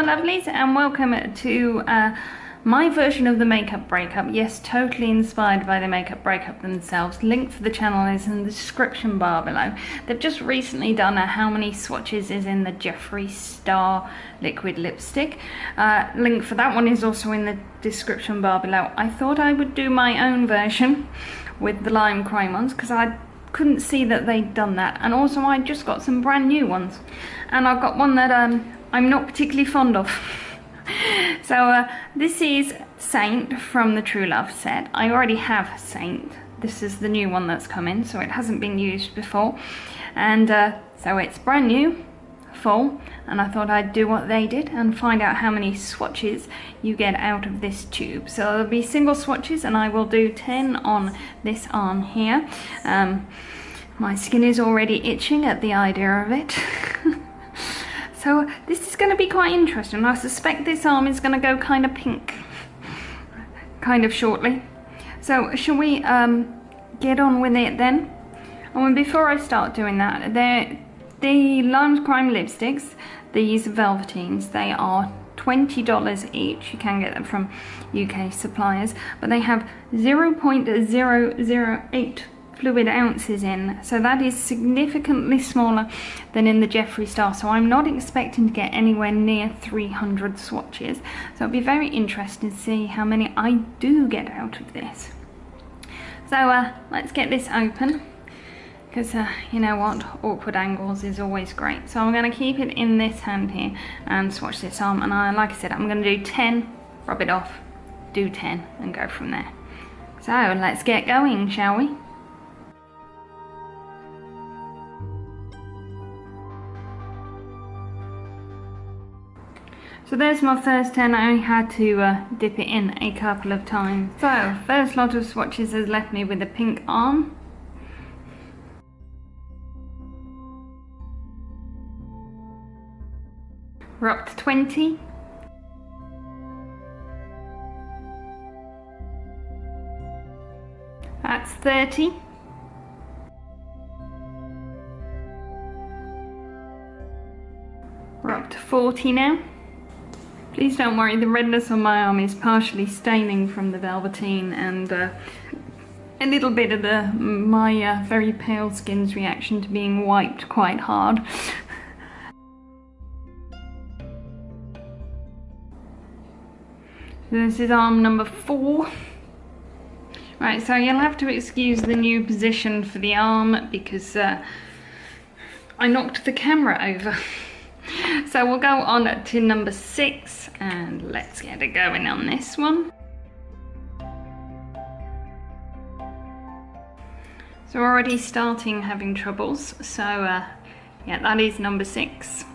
my lovelies, and welcome to my version of the makeup breakup. Yes, totally inspired by the makeup breakup themselves. Link for the channel is in the description bar below. They've just recently done a how many swatches is in the Jeffree Star liquid lipstick. Link for that one is also in the description bar below. I thought I would do my own version with the Lime Crime ones because I couldn't see that they'd done that, and also I just got some brand new ones, and I've got one that I'm not particularly fond of. So this is Saint from the True Love set. I already have Saint. This is the new one that's come in, so it hasn't been used before, and so it's brand new, full, and I thought I'd do what they did and find out how many swatches you get out of this tube. So there'll be single swatches, and I will do 10 on this arm here. My skin is already itching at the idea of it. So this is going to be quite interesting. I suspect this arm is going to go kind of pink, kind of shortly. So shall we get on with it then? And before I start doing that, the Lime Crime lipsticks, these Velvetines, they are $20 each. You can get them from UK suppliers, but they have 0.008 fluid ounces in, so that is significantly smaller than in the Jeffree Star, so I'm not expecting to get anywhere near 300 swatches. So it'll be very interesting to see how many I do get out of this. So let's get this open, because you know what, awkward angles is always great. So I'm going to keep it in this hand here and swatch this arm, and like I said, I'm going to do 10, rub it off, do 10 and go from there. So let's get going, shall we? So there's my first 10. I only had to dip it in a couple of times. So first lot of swatches has left me with a pink arm. We're up to 20. That's 30. We're up to 40 now. Please don't worry, the redness on my arm is partially staining from the Velvetine and a little bit of my very pale skin's reaction to being wiped quite hard. This is arm number 4. Right, so you'll have to excuse the new position for the arm because I knocked the camera over. So we'll go on to number 6 and let's get it going on this one. So we're already starting having troubles, so yeah, that is number 6.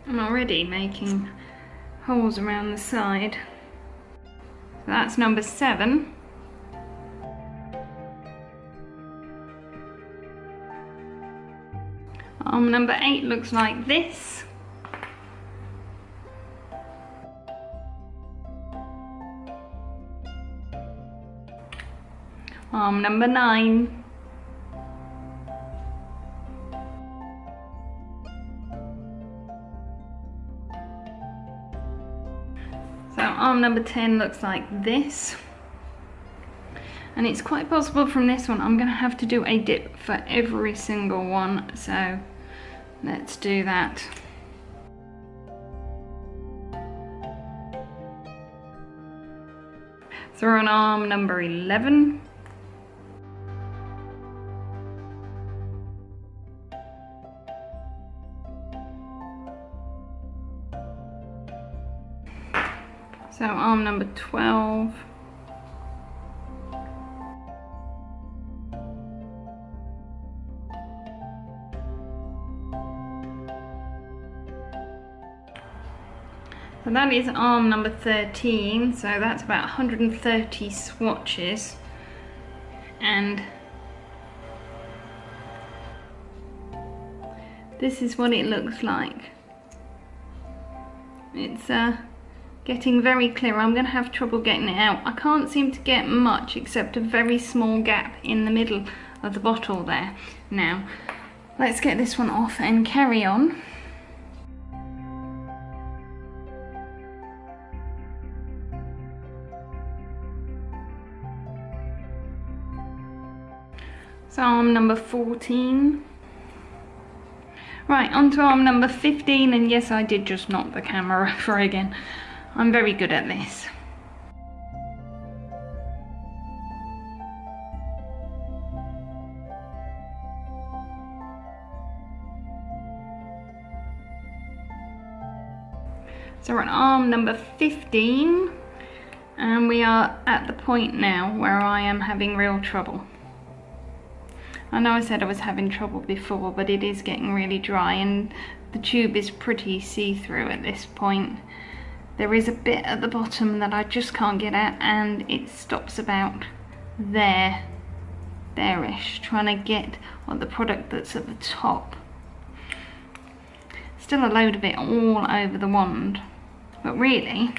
I'm already making holes around the side. So that's number 7. Arm number 8 looks like this. Arm number 9. So arm number 10 looks like this. And it's quite possible from this one I'm going to have to do a dip for every single one, so let's do that. So we're on arm number 11. So arm number 12. So that is arm number 13, so that's about 130 swatches, and this is what it looks like. It's getting very clear. I'm going to have trouble getting it out. I can't seem to get much except a very small gap in the middle of the bottle there. Now, let's get this one off and carry on. So arm number 14. Right, on to arm number 15, and yes, I did just knock the camera over again. I'm very good at this. So we're on arm number 15, and we are at the point now where I am having real trouble. I know I said I was having trouble before, but it is getting really dry and the tube is pretty see-through at this point. There is a bit at the bottom that I just can't get at, and it stops about there-ish, trying to get on the product that's at the top. Still a load of it all over the wand, but really,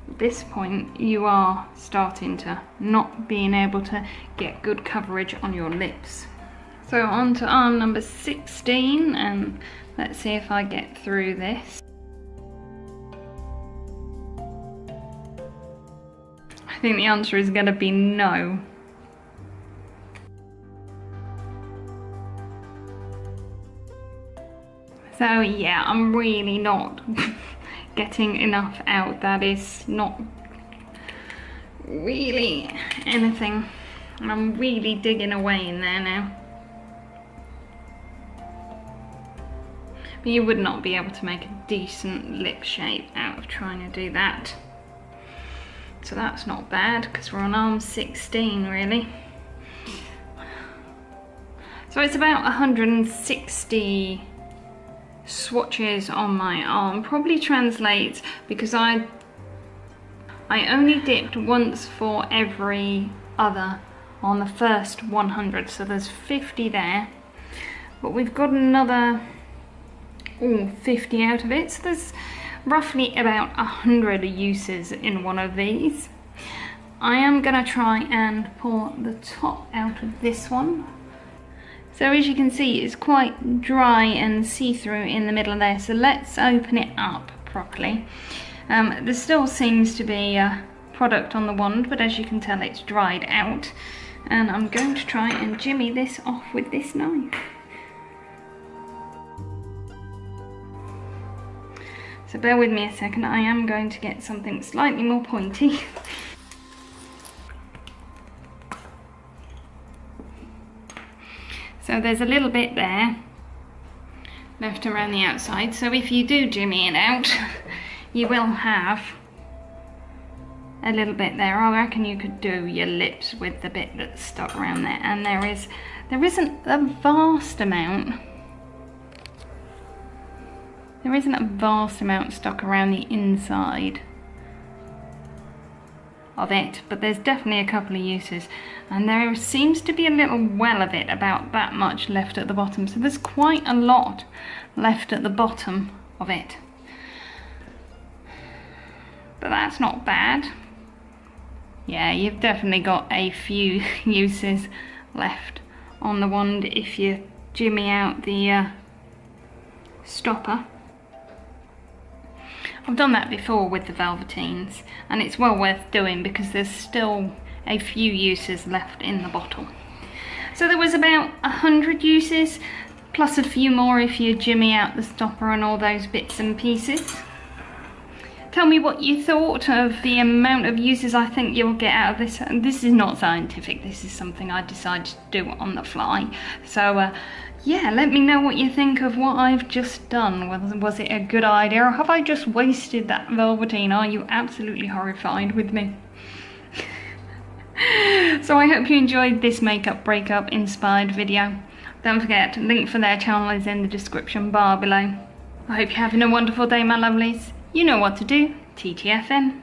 at this point, you are starting to not being able to get good coverage on your lips. So on to arm number 16, and let's see if I get through this. I think the answer is going to be no. So yeah, I'm really not getting enough out. That is not really anything. I'm really digging away in there now. But you would not be able to make a decent lip shape out of trying to do that. So that's not bad, because we're on arm 16 really. So it's about 160 swatches on my arm. Probably translates because I only dipped once for every other on the first 100, so there's 50 there, but we've got another 50 out of it, so there's roughly about 100 uses in one of these. I am gonna try and pull the top out of this one. So as you can see, it's quite dry and see-through in the middle there, so let's open it up properly. There still seems to be a product on the wand, but as you can tell, it's dried out. And I'm going to try and jimmy this off with this knife. So bear with me a second, I am going to get something slightly more pointy. So there's a little bit there left around the outside, so if you do jimmy it out, you will have a little bit there. I reckon you could do your lips with the bit that's stuck around there, and there isn't a vast amount. There isn't a vast amount stuck around the inside of it, but there's definitely a couple of uses, and there seems to be a little well of it, about that much left at the bottom, so there's quite a lot left at the bottom of it, but that's not bad. Yeah, you've definitely got a few uses left on the wand if you jimmy out the stopper. I've done that before with the Velvetines, and it's well worth doing because there's still a few uses left in the bottle. So there was about 100 uses, plus a few more if you jimmy out the stopper and all those bits and pieces. Tell me what you thought of the amount of uses I think you'll get out of this. And this is not scientific, this is something I decided to do on the fly. So yeah, let me know what you think of what I've just done. Was it a good idea, or have I just wasted that Velvetine? Are you absolutely horrified with me? So I hope you enjoyed this makeup breakup inspired video. Don't forget, link for their channel is in the description bar below. I hope you're having a wonderful day, my lovelies. You know what to do. TTFN.